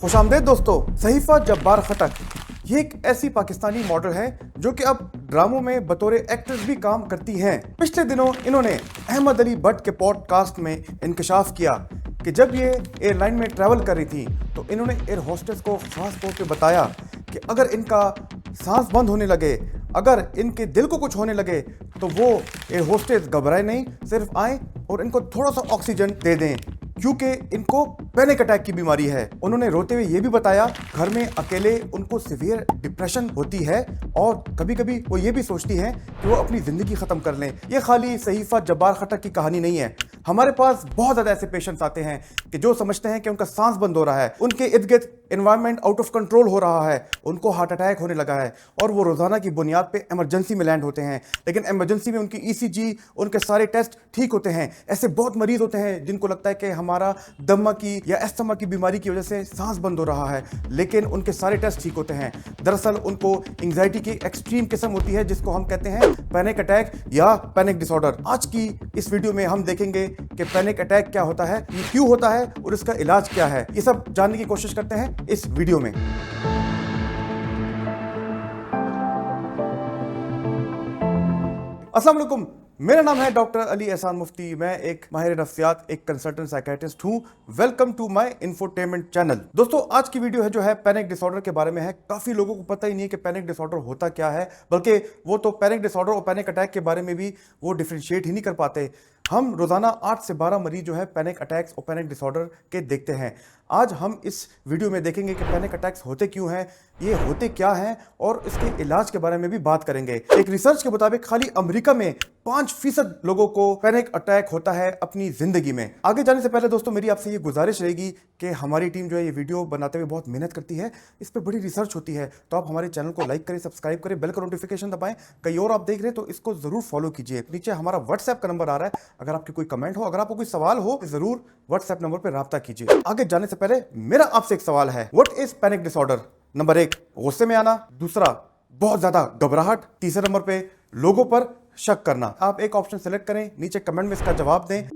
खुशामदेद दोस्तों। सहीफा जब्बार खटक ये एक ऐसी पाकिस्तानी मॉडल है जो कि अब ड्रामों में बतौर एक्ट्रेस भी काम करती हैं। पिछले दिनों इन्होंने अहमद अली भट्ट के पॉडकास्ट में इंकशाफ किया कि जब ये एयरलाइन में ट्रैवल कर रही थी तो इन्होंने एयर होस्टेस को खास तौर पे बताया कि अगर इनका सांस बंद होने लगे, अगर इनके दिल को कुछ होने लगे तो वो एयर होस्टेस घबराए नहीं, सिर्फ आए और इनको थोड़ा सा ऑक्सीजन दे दें क्योंकि इनको पैनिक अटैक की बीमारी है। उन्होंने रोते हुए ये भी बताया घर में अकेले उनको सीवियर डिप्रेशन होती है और कभी कभी वो ये भी सोचती हैं कि वो अपनी जिंदगी खत्म कर लें। ये खाली सहीफा जब्बार खटक की कहानी नहीं है। हमारे पास बहुत ज्यादा ऐसे पेशेंट्स आते हैं कि जो समझते हैं कि उनका सांस बंद हो रहा है, उनके इर्द गिर्द एनवायरनमेंट आउट ऑफ कंट्रोल हो रहा है, उनको हार्ट अटैक होने लगा है और वो रोजाना की बुनियाद पे इमरजेंसी में लैंड होते हैं। लेकिन इमरजेंसी में उनकी ईसीजी, उनके सारे टेस्ट ठीक होते हैं। ऐसे बहुत मरीज होते हैं जिनको लगता है कि हमारा दमा की या एस्थमा की बीमारी की वजह से सांस बंद हो रहा है, लेकिन उनके सारे टेस्ट ठीक होते हैं। दरअसल उनको एंजाइटी की एक्सट्रीम किस्म होती है जिसको हम कहते हैं पैनिक अटैक या पैनिक डिसऑर्डर। आज की इस वीडियो में हम देखेंगे कि पैनिक अटैक क्या होता है, ये क्यों होता है और इसका इलाज क्या है। ये सब जानने की कोशिश करते हैं इस वीडियो में। अस्सलाम वालेकुम, मेरा नाम है डॉक्टर अली एहसान मुफ्ती। मैं एक माहिर नफ्सियात, एक कंसल्टेंट साइकियाट्रिस्ट हूं। Welcome to my infotainment channel. दोस्तों, आज की वीडियो है जो है पैनिक डिसऑर्डर के बारे में है। काफी लोगों को पता ही नहीं है कि पैनिक डिसऑर्डर होता क्या है, बल्कि वो तो पैनिक डिसऑर्डर और पैनिक अटैक के बारे में भी वो डिफरेंशिएट ही नहीं कर पाते। हम रोजाना 8 से 12 मरीज जो है पैनिक अटैक्स और पैनिक डिसऑर्डर के देखते हैं। आज हम इस वीडियो में देखेंगे कि पैनिक अटैक्स होते क्यों हैं, ये होते क्या हैं और इसके इलाज के बारे में भी बात करेंगे। एक रिसर्च के मुताबिक खाली अमेरिका में 5% लोगों को पैनिक अटैक होता है अपनी जिंदगी में। आगे जाने से पहले दोस्तों मेरी आपसे ये गुजारिश रहेगी कि हमारी टीम जो है ये वीडियो बनाते हुए बहुत मेहनत करती है, इस पर बड़ी रिसर्च होती है, तो आप हमारे चैनल को लाइक करें, सब्सक्राइब करें, बेल का नोटिफिकेशन दबाएं। कई और आप देख रहे हैं तो इसको जरूर फॉलो कीजिए। नीचे हमारा व्हाट्सएप का नंबर आ रहा है, अगर आपके कोई कमेंट हो, अगर आपको कोई सवाल हो, जरूर व्हाट्सएप नंबर पर राब्ता कीजिए। आगे जाने से पहले मेरा आपसे एक सवाल है, what is panic disorder? Number 1 गुस्से में आना, दूसरा बहुत ज्यादा घबराहट, तीसरे नंबर पे लोगों पर शक करना। आप एक ऑप्शन सेलेक्ट करें, नीचे कमेंट में इसका जवाब दें।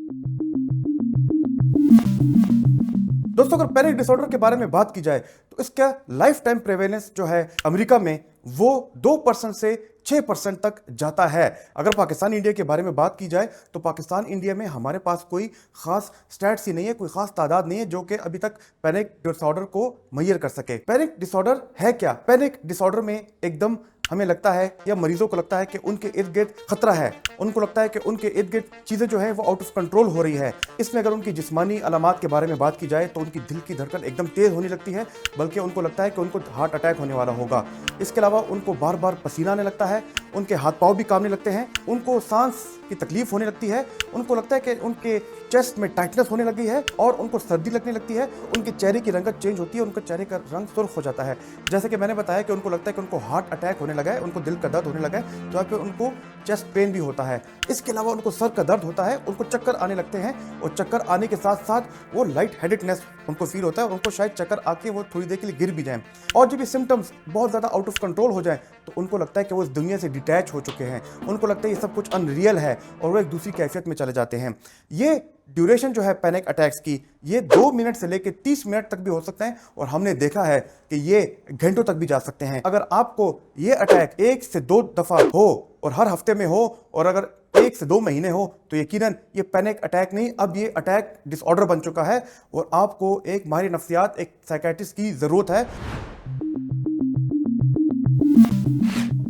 दोस्तों, अगर पैनिक डिसऑर्डर के बारे में बात की जाए तो इसका लाइफ टाइम प्रेवेलेंस जो है अमेरिका में वो 2% से 6% तक जाता है। अगर पाकिस्तान इंडिया के बारे में बात की जाए तो पाकिस्तान इंडिया में हमारे पास कोई खास स्टैट्स ही नहीं है, कोई खास तादाद नहीं है जो कि अभी तक पैनिक डिसऑर्डर को मुहैया कर सके। पैनिक डिसऑर्डर है क्या? पैनिक डिसऑर्डर में एकदम हमें लगता है या मरीजों को लगता है कि उनके इर्द गिर्द खतरा है, उनको लगता है कि उनके इर्द गिर्द चीजें जो है वो आउट ऑफ कंट्रोल हो रही है। इसमें अगर उनकी जिस्मानी अलामात के बारे में बात की जाए तो उनकी दिल की धड़कन एकदम तेज होने लगती है, बल्कि उनको लगता है कि उनको हार्ट अटैक होने वाला होगा। इसके अलावा उनको बार बार पसीना आने लगता है, उनके हाथ पांव भी कांपने लगते हैं, उनको सांस की तकलीफ होने लगती है, उनको लगता है कि उनके चेस्ट में टाइटनेस होने लगी है और उनको सर्दी लगने लगती है, उनके चेहरे की रंगत चेंज होती है, उनका चेहरे का रंग सुर्ख हो जाता है। जैसे कि मैंने बताया कि उनको लगता है कि उनको हार्ट अटैक होने लगा है, उनको दिल का दर्द होने लगा है, जहाँ पे उनको चेस्ट पेन भी होता है। इसके अलावा उनको सर का दर्द होता है, उनको चक्कर आने लगते हैं और चक्कर आने के साथ साथ वो लाइट हेडेडनेस उनको फील होता है और उनको शायद चक्कर आके वो थोड़ी देर के लिए गिर भी जाएं। और जब ये सिम्टम्स बहुत ज़्यादा आउट ऑफ कंट्रोल हो जाए तो उनको लगता है कि वो इस दुनिया से डिटैच हो चुके हैं, उनको लगता है ये सब कुछ अनरियल है और वो एक दूसरी कैफियत में चले जाते हैं। ये ड्यूरेशन जो है पैनिक अटैक्स की, ये 2 मिनट से लेकर 30 मिनट तक भी हो सकते हैं और हमने देखा है कि ये घंटों तक भी जा सकते हैं। अगर आपको ये अटैक 1 से 2 दफा हो और हर हफ्ते में हो और अगर 1 से 2 महीने हो तो यकीनन ये पैनिक अटैक नहीं, अब ये अटैक डिसऑर्डर बन चुका है और आपको एक माहिर नफ्सियात, एक साइकियाट्रिस्ट की जरूरत है।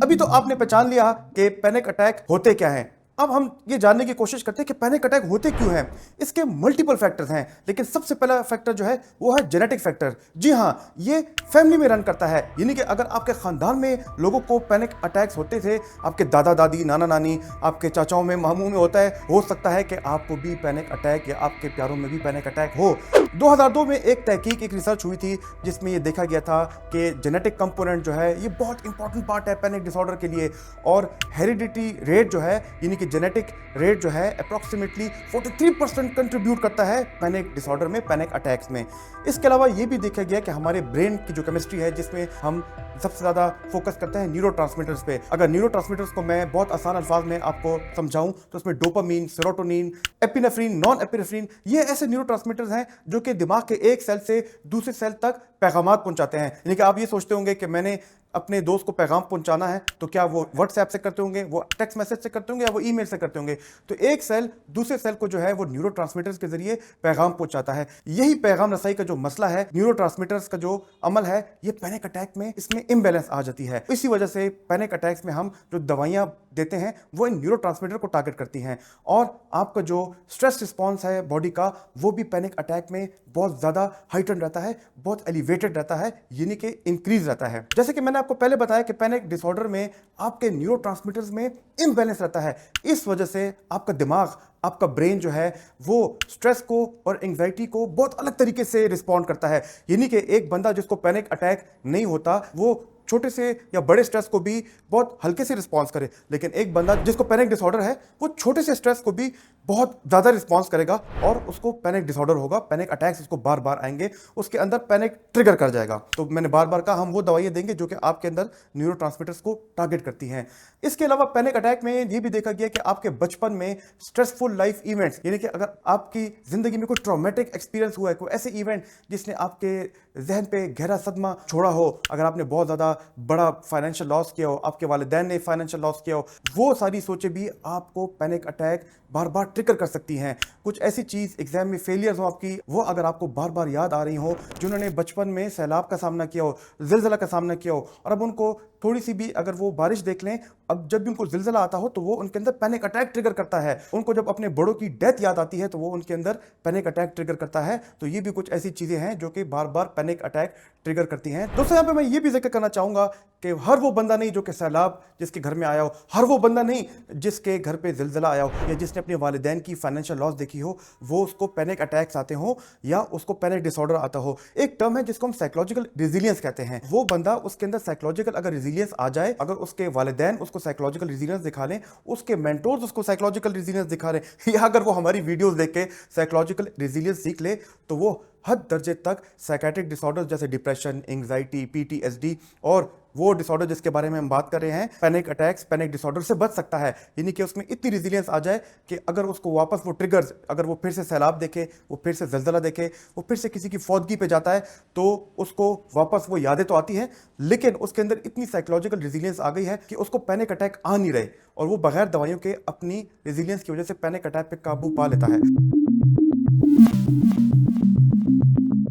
अभी तो आपने पहचान लिया कि पैनिक अटैक होते क्या हैं। अब हम ये जानने की कोशिश करते हैं कि पैनिक अटैक होते क्यों हैं। इसके मल्टीपल फैक्टर्स हैं, लेकिन सबसे पहला फैक्टर जो है वो है जेनेटिक फैक्टर। जी हाँ, ये फैमिली में रन करता है, यानी कि अगर आपके खानदान में लोगों को पैनिक अटैक्स होते थे, आपके दादा दादी, नाना नानी, आपके चाचाओं में, मामू में होता है, हो सकता है कि आपको भी पैनिक अटैक या आपके प्यारों में भी पैनिक अटैक हो। 2002 में एक तहकीक, एक रिसर्च हुई थी जिसमें ये देखा गया था कि जेनेटिक कंपोनेंट जो है ये बहुत इंपॉर्टेंट पार्ट है पैनिक डिसऑर्डर के लिए और हेरिडिटी रेट जो है यानी कि जेनेटिक रेट जो है अप्रॉक्सीमेटली 43% कंट्रीब्यूट करता है पैनिक डिसऑर्डर में, पैनिक अटैक्स में। इसके अलावा ये भी देखा गया कि हमारे ब्रेन की जो केमिस्ट्री है जिसमें हम सबसे ज़्यादा फोकस करते हैं न्यूरोट्रांसमीटर्स पे। अगर न्यूरोट्रांसमीटर्स को मैं बहुत आसान अल्फाज में आपको समझाऊं तो उसमें dopamine, serotonin, epinephrine, non epinephrine, ये ऐसे न्यूरोट्रांसमीटर्स हैं जो कि दिमाग के एक सेल से दूसरे सेल तक पैगामात पहुंचाते हैं। यानी कि आप ये सोचते होंगे कि मैंने अपने दोस्त को पैगाम पहुंचाना है तो क्या वो व्हाट्सएप से करते होंगे, वो टेक्स्ट मैसेज से करते होंगे, या वो ईमेल से करते होंगे। तो एक सेल दूसरे सेल को जो है वो न्यूरोट्रांसमीटर्स के जरिए पैगाम पहुंचाता है। यही पैगाम रसाई का जो मसला है, न्यूरोट्रांसमीटर्स का जो अमल है, ये पैनिक अटैक में इसमें इम्बैलेंस आ जाती है। इसी वजह से पैनिक अटैक्स में हम जो दवाइयां देते हैं वो इन न्यूरोट्रांसमीटर को टारगेट करती हैं, और आपका जो स्ट्रेस रिस्पॉन्स है बॉडी का, वो भी पैनिक अटैक में बहुत ज्यादा हाइटन रहता है, बहुत एलिवेटेड रहता है, यानी कि इंक्रीज रहता है। जैसे कि मैंने आपको पहले बताया कि पैनिक डिसऑर्डर में आपके न्यूरोट्रांसमीटर्स में इम्बैलेंस रहता है। इस वजह से आपका दिमाग, आपका ब्रेन जो है वो स्ट्रेस को और एंग्जाइटी को बहुत अलग तरीके से रिस्पॉन्ड करता है। यानी कि एक बंदा जिसको पैनिक अटैक नहीं होता वो छोटे से या बड़े स्ट्रेस को भी बहुत हल्के से रिस्पॉन्स करे, लेकिन एक बंदा जिसको पैनिक डिसऑर्डर है वो छोटे से स्ट्रेस को भी बहुत ज़्यादा रिस्पॉन्स करेगा और उसको पैनिक डिसऑर्डर होगा। पैनिक अटैक्स उसको बार बार आएंगे, उसके अंदर पैनिक ट्रिगर कर जाएगा। तो मैंने बार बार कहा, हम वो दवाइयाँ देंगे जो कि आपके अंदर न्यूरोट्रांसमीटर्स को टारगेट करती हैं। इसके अलावा पैनिक अटैक में ये भी देखा गया कि आपके बचपन में स्ट्रेसफुल लाइफ इवेंट्स, यानी कि अगर आपकी जिंदगी में कोई ट्रॉमेटिक एक्सपीरियंस हुआ है, कोई ऐसे इवेंट जिसने आपके जहन पे गहरा सदमा छोड़ा हो, अगर आपने बहुत ज़्यादा बड़ा फाइनेंशियल लॉस किया हो, आपके वालिदैन ने फाइनेंशियल लॉस किया हो, वो सारी सोचें भी आपको पैनिक अटैक बार बार ट्रिगर कर सकती हैं। कुछ ऐसी चीज़, एग्जाम में फेलियर्स हो आपकी, वो अगर आपको बार बार याद आ रही हो, जिन्होंने बचपन में सैलाब का सामना किया हो, जिलजिला का सामना किया हो, और अब उनको थोड़ी सी भी अगर वो बारिश देख लें, अब जब भी उनको जिलजिला आता हो तो वो उनके अंदर पैनिक अटैक ट्रिगर करता है। उनको जब अपने बड़ों की डेथ याद आती है तो वो उनके अंदर पैनिक अटैक ट्रिगर करता है। तो ये भी कुछ ऐसी चीज़ें हैं जो कि बार बार पैनिक अटैक ट्रिगर करती हैं। दोस्तों, यहाँ पे मैं ये भी जिक्र करना चाहूँगा कि हर वो बंदा नहीं जो कि सैलाब जिसके घर में आया हो, हर वो बंदा नहीं जिसके घर पे जिलजिला आया हो, या जिसने अपने वालिदैन की फाइनेंशियल लॉस देखी हो, वो उसको पैनिक अटैक्स आते हो या उसको पैनिक डिसऑर्डर आता हो। एक टर्म है जिसको हम साइकोलॉजिकल रेजिलियंस कहते हैं। वो बंदा, उसके अंदर साइकोलॉजिकल अगर रेजिलियंस आ जाए, अगर उसके वालिदैन उसको साइकोलॉजिकल रेजिलियंस दिखा लें, उसके मेंटोर्स उसको साइकोलॉजिकल रेजिलियंस दिखा रहे, या अगर वो हमारी वीडियोस देख के साइकोलॉजिकल रेजिलियंस सीख ले, तो वो हद दर्जे तक साइकेट्रिक डिसऑर्डर्स जैसे डिप्रेशन, एंग्जाइटी, पीटीएसडी और वो डिसऑर्डर जिसके बारे में हम बात कर रहे हैं, पैनिक अटैक्स, पैनिक डिसऑर्डर से बच सकता है। यानी कि उसमें इतनी रेजिलियंस आ जाए कि अगर उसको वापस वो ट्रिगर्स, अगर वो फिर से सैलाब देखे, वो फिर से जलजला देखे, वो फिर से किसी की फौतगी पे जाता है, तो उसको वापस वो यादें तो आती हैं, लेकिन उसके अंदर इतनी साइकोलॉजिकल रेजिलियंस आ गई है कि उसको पैनिक अटैक आ नहीं रहे, और वो बगैर दवाइयों के अपनी रेजिलियंस की वजह से पैनिक अटैक पे काबू पा लेता है।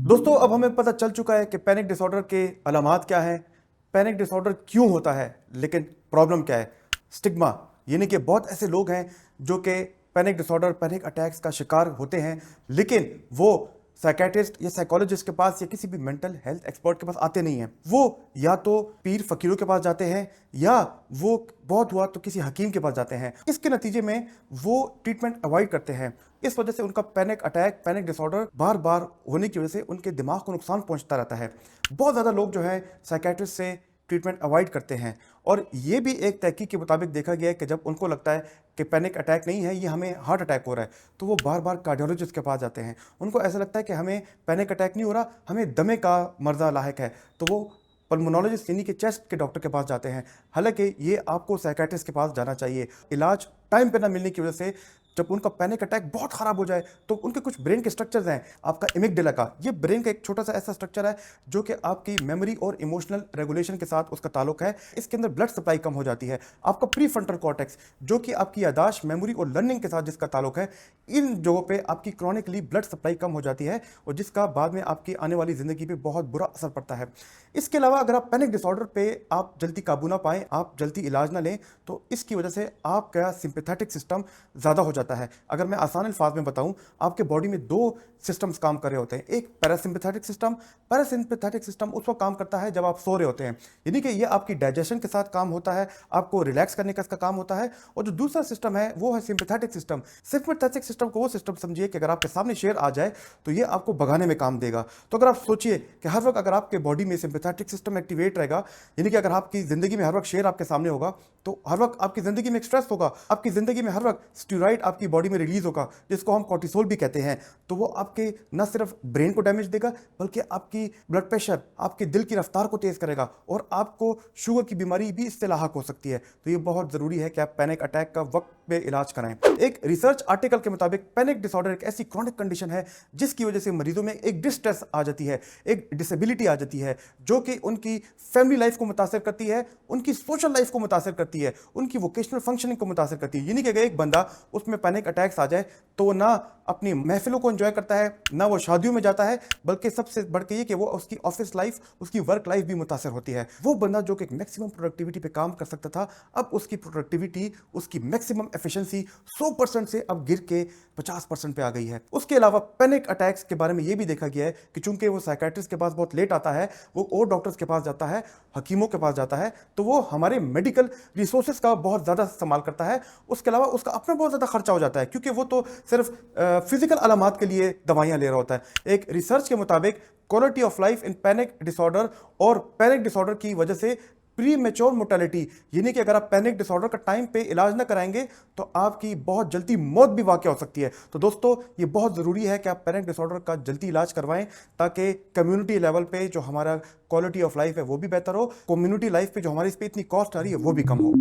दोस्तों, अब हमें पता चल चुका है कि पैनिक डिसऑर्डर के अलामात क्या हैं, पैनिक डिसऑर्डर क्यों होता है, लेकिन प्रॉब्लम क्या है, स्टिग्मा। यानी कि बहुत ऐसे लोग हैं जो कि पैनिक डिसऑर्डर, पैनिक अटैक्स का शिकार होते हैं, लेकिन वो साइकेट्रिस्ट या साइकोलॉजिस्ट के पास या किसी भी मेंटल हेल्थ एक्सपर्ट के पास आते नहीं हैं। वो या तो पीर फकीरों के पास जाते हैं, या वो बहुत हुआ तो किसी हकीम के पास जाते हैं। इसके नतीजे में वो ट्रीटमेंट अवॉइड करते हैं। इस वजह से उनका पैनिक अटैक, पैनिक डिसऑर्डर बार बार होने की वजह से उनके दिमाग को नुकसान पहुंचता रहता है। बहुत ज़्यादा लोग जो है साइकेट्रिस्ट से ट्रीटमेंट अवॉइड करते हैं, और ये भी एक तहकीक के मुताबिक देखा गया है कि जब उनको लगता है कि पैनिक अटैक नहीं है, ये हमें हार्ट अटैक हो रहा है, तो वो बार बार कार्डियोलॉजिस्ट के पास जाते हैं। उनको ऐसा लगता है कि हमें पैनिक अटैक नहीं हो रहा, हमें दमे का मर्जा लायक है, तो वो पल्मोनोलॉजिस्ट यानी कि चेस्ट के डॉक्टर के पास जाते हैं। हालांकि ये आपको साइकेट्रिस्ट के पास जाना चाहिए। इलाज टाइम पे ना मिलने की वजह से जब उनका पैनिक अटैक बहुत खराब हो जाए, तो उनके कुछ ब्रेन के स्ट्रक्चर्स हैं, आपका एमिगडाला का, ये ब्रेन का एक छोटा सा ऐसा स्ट्रक्चर है जो कि आपकी मेमोरी और इमोशनल रेगुलेशन के साथ उसका ताल्लुक है। इसके अंदर ब्लड सप्लाई कम हो जाती है। आपका प्री फ्रंटल कॉर्टेक्स जो कि आपकी यादाश्त, मेमोरी और लर्निंग के साथ जिसका ताल्लुक है, इन जगहों पे आपकी क्रॉनिकली ब्लड सप्लाई कम हो जाती है, और जिसका बाद में आपकी आने वाली जिंदगी पे बहुत बुरा असर पड़ता है। इसके अलावा अगर आप पैनिक डिसऑर्डर पे आप जल्दी काबू ना पाएं, आप जल्दी इलाज ना लें, तो इसकी वजह से आपका सिंपैथेटिक सिस्टम ज़्यादा हो जाता है। अगर मैं आसान अल्फाज में बताऊं, आपके बॉडी में दो सिस्टम्स काम कर रहे होते हैं। एक पैरासिम्पैथेटिक सिस्टम, पैरासिम्पैथेटिक सिस्टम उस वक्त काम करता है जब आप सो रहे होते हैं, यानी कि ये आपकी डाइजेशन के साथ काम होता है, आपको रिलैक्स करने का इसका काम होता है। और जो दूसरा सिस्टम है वो है सिंपैथेटिक सिस्टम। सिंपैथेटिक सिस्टम को वो सिस्टम समझिए कि अगर आपके सामने शेर आ जाए तो ये आपको भगाने में काम देगा। तो अगर आप सोचिए कि हर वक्त अगर आपके बॉडी में सिंपैथेटिक सिस्टम एक्टिवेट रहेगा, यानी कि अगर आपकी जिंदगी में हर वक्त शेर आपके सामने होगा, तो हर वक्त आपकी जिंदगी में एक स्ट्रेस होगा, आपकी जिंदगी में हर वक्त स्टीरॉइड आपकी बॉडी में रिलीज होगा, जिसको हम कॉर्टिसोल भी कहते हैं, तो वो आपके न सिर्फ ब्रेन को डैमेज देगा बल्कि आपकी ब्लड प्रेशर, आपके दिल की रफ्तार को तेज करेगा और आपको शुगर की बीमारी भी इससे लाहक हो सकती है। तो ये बहुत जरूरी है कि आप पैनिक अटैक का वक्त पे इलाज कराएं। एक रिसर्च आर्टिकल के मुताबिक पैनिक डिसऑर्डर एक ऐसी क्रॉनिक कंडीशन है जिसकी वजह से मरीजों में एक डिस्ट्रेस आ जाती है, एक डिसेबिलिटी आ जाती है, जो कि उनकी फैमिली लाइफ को मुतासर करती है, उनकी सोशल लाइफ को मुतासर करती है, उनकी वोकेशनल फंक्शनिंग को मुतासर करती है। यानी कि अगर एक बंदा उसमें पैनिक अटैक्स आ जाए तो वो ना अपनी महफिलों को एंजॉय करता है, ना वो शादियों में जाता है, बल्कि सबसे बढ़ के ये कि वो उसकी ऑफिस लाइफ, उसकी वर्क लाइफ भी मुतासर होती है। वो बंदा जो कि मैक्सिमम प्रोडक्टिविटी पे काम कर सकता था, अब उसकी प्रोडक्टिविटी, उसकी मैक्सिमम एफिशिएंसी 100% से अब गिर के 50% पे आ गई है। उसके अलावा पैनिक अटैक्स के बारे में ये भी देखा गया है कि चूंकि वो साइकियाट्रिस्ट के पास बहुत लेट आता है, वो और डॉक्टर्स के पास जाता है, हकीमों के पास जाता है, तो वो हमारे मेडिकल रिसोर्सेज का बहुत ज़्यादा इस्तेमाल करता है। उसके अलावा उसका अपना बहुत ज़्यादा खर्चा हो जाता है, क्योंकि वो तो सिर्फ फिजिकल अलामात के लिए दवाइयाँ ले रहा होता है। एक रिसर्च के मुताबिक quality of life in panic disorder और पैनिक डिसऑर्डर की वजह से प्री मेच्योर मोर्टेलिटी, यानी कि अगर आप पैनिक डिसऑर्डर का टाइम पे इलाज ना कराएंगे तो आपकी बहुत जल्दी मौत भी वाक़ हो सकती है। तो दोस्तों, ये बहुत ज़रूरी है कि आप पैनिक डिसऑर्डर का जल्दी इलाज करवाएं, ताकि कम्युनिटी लेवल पे जो हमारा क्वालिटी ऑफ लाइफ है वो भी बेहतर हो, कम्युनिटी लाइफ पे जो हमारी इस पे इतनी कॉस्ट आ रही है वो भी कम हो।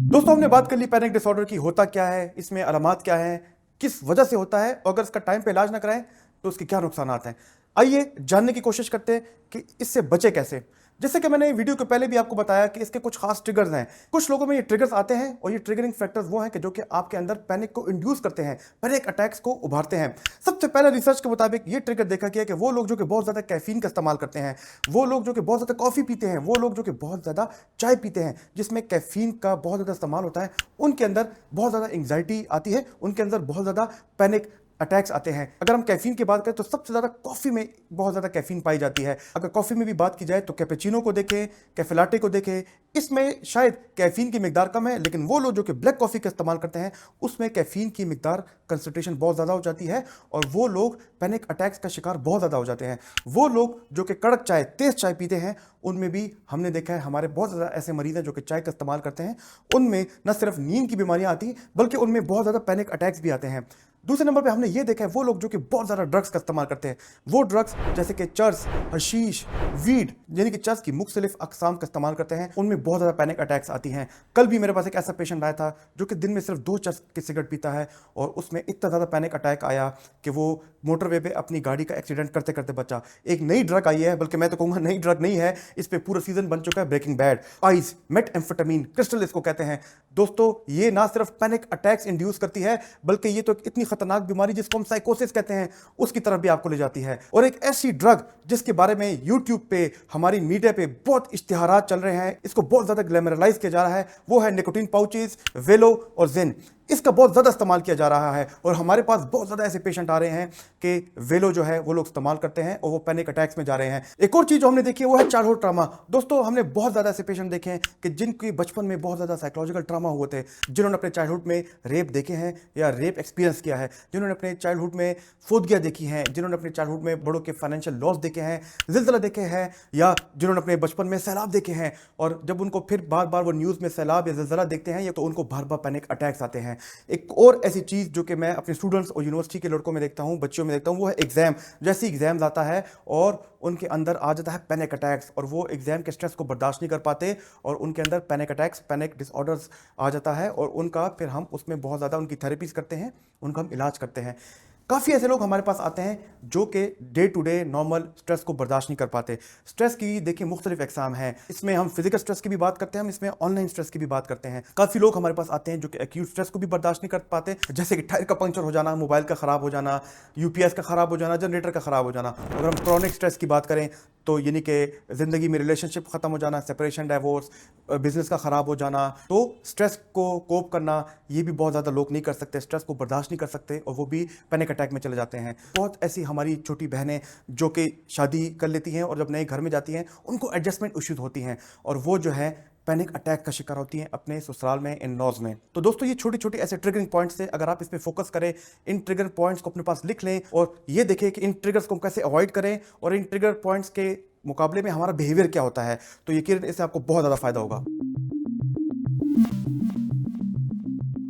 दोस्तों, हमने बात कर ली पैनिक डिसऑर्डर की, होता क्या है, इसमें अलामात क्या है, किस वजह से होता है, और अगर इसका टाइम पे इलाज ना कराएं तो उसके क्या नुकसानात हैं। आइए जानने की कोशिश करते हैं कि इससे बचे कैसे। जैसे कि मैंने वीडियो के पहले भी आपको बताया कि इसके कुछ खास ट्रिगर्स हैं। कुछ लोगों में ये ट्रिगर्स आते हैं और ये ट्रिगरिंग फैक्टर्स वो हैं कि जो कि आपके अंदर पैनिक को इंड्यूस करते हैं, पैनिक अटैक्स को उभारते हैं। सबसे पहले रिसर्च के मुताबिक ये ट्रिगर देखा गया कि वो लोग जो कि बहुत ज़्यादा कैफीन का इस्तेमाल करते हैं, वो लोग जो कि बहुत ज़्यादा कॉफ़ी पीते हैं, वो लोग जो कि बहुत ज़्यादा चाय पीते हैं जिसमें कैफीन का बहुत ज़्यादा इस्तेमाल होता है, उनके अंदर बहुत ज़्यादा एंग्जाइटी आती है, उनके अंदर बहुत ज़्यादा पैनिक अटैक्स आते हैं। अगर हम कैफीन की बात करें तो सबसे ज़्यादा कॉफ़ी में बहुत ज़्यादा कैफीन पाई जाती है। अगर कॉफ़ी में भी बात की जाए तो कैपेचिनो को देखें, कैफे लाटे को देखें, इसमें शायद कैफीन की मिकदार कम है, लेकिन वो लोग जो कि ब्लैक कॉफ़ी का इस्तेमाल करते हैं उसमें कैफीन की मिकदार, कंसंट्रेशन बहुत ज़्यादा हो जाती है और वो लोग पैनिक अटैक्स का शिकार बहुत ज़्यादा हो जाते हैं। वो लोग जो कि कड़क चाय, तेज़ चाय पीते हैं, उनमें भी हमने देखा है, हमारे बहुत ज़्यादा ऐसे मरीज़ हैं जो कि चाय का इस्तेमाल करते हैं, उनमें न सिर्फ नींद की बीमारियाँ आती बल्कि उनमें बहुत ज़्यादा पैनिक अटैक्स भी आते हैं। दूसरे नंबर पे हमने ये देखा है वो लोग जो कि बहुत ज़्यादा ड्रग्स का इस्तेमाल करते हैं, वो ड्रग्स जैसे कि चर्स, हशीश, वीड, यानी कि चर्स की मुख्तलिफ अकसाम का इस्तेमाल करते हैं, उनमें बहुत ज़्यादा पैनिक अटैक्स आती हैं। कल भी मेरे पास एक ऐसा पेशेंट आया था जो कि दिन में सिर्फ 2 चर्स की सिगरेट पीता है और उसमें इतना ज़्यादा पैनिक अटैक आया कि वो मोटरवे पे अपनी गाड़ी का एक्सीडेंट करते करते बचा। एक नई ड्रग आई है, बल्कि मैं तो कहूँगा नई ड्रग नहीं है, इस पर पूरा सीजन बन चुका है, ब्रेकिंग बैड, आइस मेटएम्फेटामिन क्रिस्टल इसको कहते हैं। दोस्तों, ये ना सिर्फ पैनिक अटैक्स इंड्यूस करती है बल्कि ये तो एक इतनी खतरनाक बीमारी जिसको हम साइकोसिस कहते हैं उसकी तरफ भी आपको ले जाती है। और एक ऐसी ड्रग जिसके बारे में यूट्यूब पे, हमारी मीडिया पे बहुत इश्तिहारात चल रहे हैं, इसको बहुत ज़्यादा ग्लैमरलाइज किया जा रहा है, वो है निकोटीन पाउचेस, वेलो और जेन। इसका बहुत ज़्यादा इस्तेमाल किया जा रहा है और हमारे पास बहुत ज़्यादा ऐसे पेशेंट आ रहे हैं कि वेलो जो है वो लोग इस्तेमाल करते हैं और वो पैनिक अटैक्स में जा रहे हैं। एक और चीज़ जो हमने देखी है वो है चाइल्डहुड ट्रामा। दोस्तों, हमने बहुत ज़्यादा ऐसे पेशेंट देखे हैं कि जिनके बचपन में बहुत ज़्यादा साइकोलॉजिकल ट्रामा हुए थे, जिन्होंने अपने चाइल्डहुड में रेप देखे हैं या रेप एक्सपीरियंस किया है, जिन्होंने अपने चाइल्डहुड में फोदगियाँ देखी हैं, जिन्होंने अपने चाइल्डहुड में बड़ों के फाइनेंशियल लॉस देखे हैं, जिलजिला देखे हैं, या जिन्होंने अपने बचपन में सैलाब देखे हैं, और जब उनको फिर बार बार वो न्यूज़ में सैलाब या जिलजिला देखते हैं तो उनको बार बार पैनिक अटैक्स आते हैं। एक और ऐसी चीज़ जो कि मैं अपने स्टूडेंट्स और यूनिवर्सिटी के लड़कों में देखता हूँ, बच्चों में देखता हूँ, वो है एग्जाम। जैसे एग्जाम्स आता है और उनके अंदर आ जाता है पैनिक अटैक्स और वो एग्जाम के स्ट्रेस को बर्दाश्त नहीं कर पाते और उनके अंदर पैनिक अटैक्स, पैनिक डिसऑर्डर्स आ जाता है और उनका फिर हम उसमें बहुत ज़्यादा उनकी थेरेपीज करते हैं, उनका हम इलाज करते हैं। काफ़ी ऐसे लोग हमारे पास आते हैं जो कि day to day normal stress को बर्दाश्त नहीं कर पाते। स्ट्रेस की देखिए मुख्तलिफ अकसाम हैं, इसमें हम फिजिकल स्ट्रेस की भी बात करते हैं, हम इसमें ऑनलाइन स्ट्रेस की भी बात करते हैं। काफ़ी लोग हमारे पास आते हैं जो कि एक्यूट स्ट्रेस को भी बर्दाश्त नहीं कर पाते, जैसे कि टायर का पंक्चर हो जाना, मोबाइल का ख़राब हो जाना, यूपीएस का ख़राब हो जाना, जनरेटर का ख़राब हो जाना। अगर हम क्रॉनिक स्ट्रेस की बात करें तो यानी कि ज़िंदगी में रिलेशनशिप ख़त्म हो जाना, सेपरेशन, डाइवोर्स, बिजनेस का ख़राब हो जाना, तो स्ट्रेस को कोप करना ये भी बहुत ज़्यादा लोग नहीं कर सकते, स्ट्रेस को बर्दाश्त नहीं कर सकते और वो भी पैनिक अटैक में चले जाते हैं। बहुत ऐसी हमारी छोटी बहनें जो कि शादी कर लेती हैं और जब नए घर में जाती हैं उनको एडजस्टमेंट इश्यूज होती हैं और वो जो है पैनिक अटैक का शिकार होती हैं अपने ससुराल में, इन लॉज में। तो दोस्तों, ये छोटी छोटी ऐसे ट्रिगरिंग पॉइंट्स थे, अगर आप इस पे फोकस करें, इन ट्रिगर पॉइंट्स को अपने पास लिख लें और ये देखें कि इन ट्रिगर्स को कैसे अवॉइड करें और इन ट्रिगर पॉइंट्स के मुकाबले में हमारा बिहेवियर क्या होता है, तो यकीनन इससे आपको बहुत ज़्यादा फायदा होगा।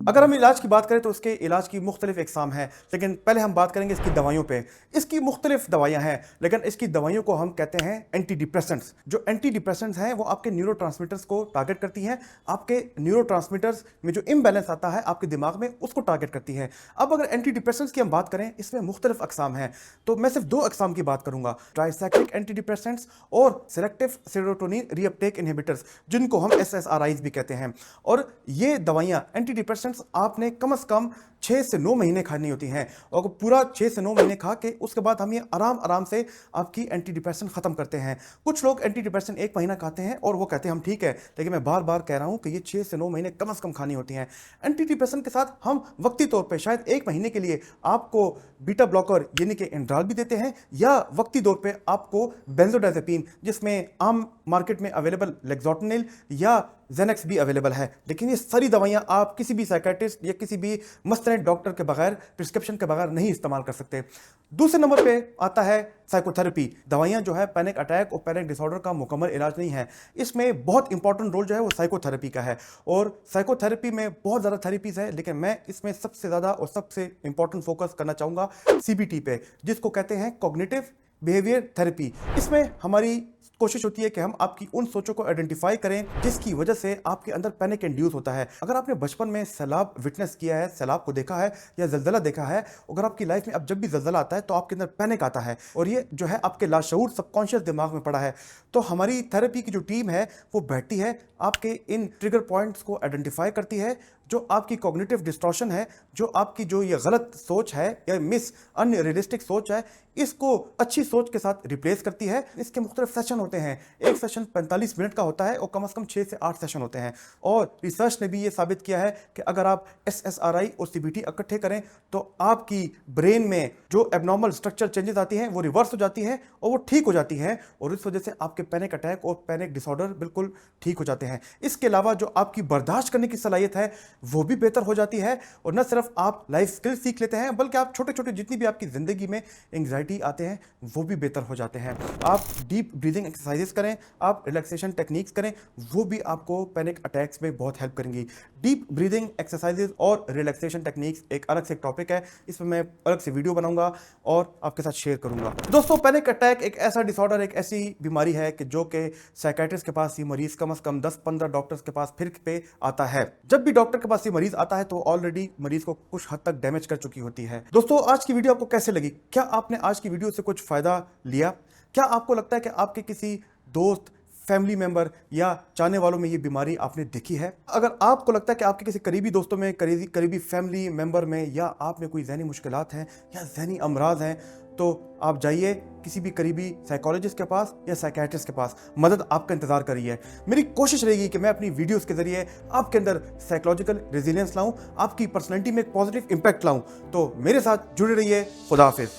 अगर हम इलाज की बात करें तो इसके इलाज की मुख्तलिफ इकसाम है, लेकिन पहले हम बात करेंगे इसकी दवाइयों पे। इसकी मुख्तलिफ दवाइयां हैं, लेकिन इसकी दवाइयों को हम कहते हैं एंटी डिप्रेसेंट्स। जो एंटी डिप्रेसेंट्स हैं वो आपके न्यूरोट्रांसमीटर्स को टारगेट करती हैं, आपके न्यूरोट्रांसमीटर्स में जो इम्बैलेंस आता है आपके दिमाग में उसको टारगेट करती है। अब अगर एंटी डिप्रेसेंट्स की हम बात करें, इसमें मुख्तलिफ अकसाम हैं, तो मैं सिर्फ 2 अकसाम की बात करूंगा, ट्राइसाइक्लिक एंटी डिप्रेसेंट्स और सेलेक्टिव सेरोटोनिन रीअपटेक इनहिबिटर्स, जिनको हम SSRIs भी कहते हैं। और ये दवाइयां एंटी डिप्रेसेंट्स आपने कम से कम 6 से 9 महीने खानी होती हैं, और पूरा 6 से 9 महीने खा के उसके बाद हम ये आराम आराम से आपकी एंटी डिप्रेशन खत्म करते हैं। कुछ लोग एंटी डिप्रेशन 1 महीना खाते हैं और वो कहते हैं हम ठीक है, लेकिन मैं बार बार कह रहा हूं कि ये 6 से 9 महीने कम से कम खानी होती हैं। एंटी डिप्रेशन के साथ हम वक्ती तौर पे शायद 1 महीने के लिए आपको बीटा ब्लॉकर यानी कि एंड्राल भी देते हैं, या वक्ती तौर पे आपको बेंजोडाइजेपिन, जिसमें आम मार्केट में अवेलेबल लेक्सोटनिल या ज़ेनेक्स भी अवेलेबल है। लेकिन ये सारी दवाइयां आप किसी भी साइकेट्रिस्ट या किसी भी मस्तनद डॉक्टर के बगैर, प्रिस्क्रिप्शन के बगैर नहीं इस्तेमाल कर सकते। दूसरे नंबर पे आता है साइकोथेरेपी। दवाइयां जो है पैनिक अटैक और पैनिक डिसऑर्डर का मुकम्मल इलाज नहीं है, इसमें बहुत इंपॉर्टेंट रोल जो है वो साइकोथेरेपी का है। और साइकोथेरेपी में बहुत ज़्यादा थेरेपीज है, लेकिन मैं इसमें सबसे ज़्यादा और सबसे इंपॉर्टेंट फोकस करना चाहूँगा CBT पे, जिसको कहते हैं कॉग्निटिव बिहेवियर थेरेपी। इसमें हमारी कोशिश होती है कि हम आपकी उन सोचों को आइडेंटिफाई करें जिसकी वजह से आपके अंदर पैनिक इंड्यूस होता है। अगर आपने बचपन में सैलाब विटनेस किया है, सैलाब को देखा है या जलजला देखा है, अगर आपकी लाइफ में अब जब भी जलजला आता है तो आपके अंदर पैनिक आता है, और ये जो है आपके लाशऊर सबकॉन्शियस दिमाग में पड़ा है। तो हमारी थेरेपी की जो टीम है वो बैठती है, आपके इन ट्रिगर पॉइंट्स को आइडेंटिफाई करती है, जो आपकी कॉग्निटिव डिस्टॉर्शन है, जो आपकी जो ये गलत सोच है या मिस अनरियलिस्टिक सोच है, इसको अच्छी सोच के साथ रिप्लेस करती है। इसके मुख्तलिफ सेशन होते हैं, एक सेशन 45 मिनट का होता है और कम से कम 6 से 8 सेशन होते हैं। और रिसर्च ने भी ये साबित किया है कि अगर आप SSRI और CBT इकट्ठे करें तो आपकी ब्रेन में जो एबनॉर्मल स्ट्रक्चर चेंजेस आती हैं वो रिवर्स हो जाती हैं और वो ठीक हो जाती हैं, और इस वजह से आपके पैनिक अटैक और पैनिक डिसऑर्डर बिल्कुल ठीक हो जाते हैं। इसके अलावा जो आपकी बर्दाश्त करने की सलाहियत है वो भी बेहतर हो जाती है, और न सिर्फ आप लाइफ स्किल सीख लेते हैं, बल्कि आप छोटे छोटे जितनी भी आपकी जिंदगी में एंग्जाइटी आते हैं वो भी बेहतर हो जाते हैं। आप डीप ब्रीदिंग एक्सरसाइजेस करें, आप रिलैक्सेशन टेक्निक्स करें, वो भी आपको पैनिक अटैक्स में बहुत हेल्प करेंगी। डीप ब्रीदिंग एक्सरसाइजेस और रिलैक्सेशन टेक्निक्स एक अलग से टॉपिक है, इसमें मैं अलग से वीडियो बनाऊंगा और आपके साथ शेयर करूंगा। दोस्तों, पैनिक अटैक एक ऐसा डिसऑर्डर, एक ऐसी बीमारी है कि जो कि साइकियाट्रिस्ट के पास ये मरीज कम से कम 10-15 डॉक्टर्स के पास फिर पे आता है। जब भी डॉक्टर के पास ये मरीज आता है तो ऑलरेडी मरीज को कुछ हद तक डैमेज कर चुकी होती है। दोस्तों, आज की वीडियो आपको कैसे लगी? क्या आपने आज की वीडियो से कुछ फायदा लिया? क्या आपको लगता है कि आपके किसी दोस्त, फैमिली मेंबर या चाहने वालों में ये बीमारी आपने देखी है? अगर आपको लगता है कि आपके किसी करीबी दोस्तों में, करीबी फैमिली मेंबर में, या आप में कोई ज़हनी मुश्किलात हैं या ज़हनी अमराज हैं, तो आप जाइए किसी भी करीबी साइकोलॉजिस्ट के पास या साइकियाट्रिस्ट के पास, मदद आपका इंतजार कर रही है। मेरी कोशिश रहेगी कि मैं अपनी वीडियोस के जरिए आपके अंदर साइकोलॉजिकल रेजिलियंस लाऊं, आपकी पर्सनैलिटी में एक पॉजिटिव इंपैक्ट लाऊं। तो मेरे साथ जुड़े रहिए। खुदा हाफिज।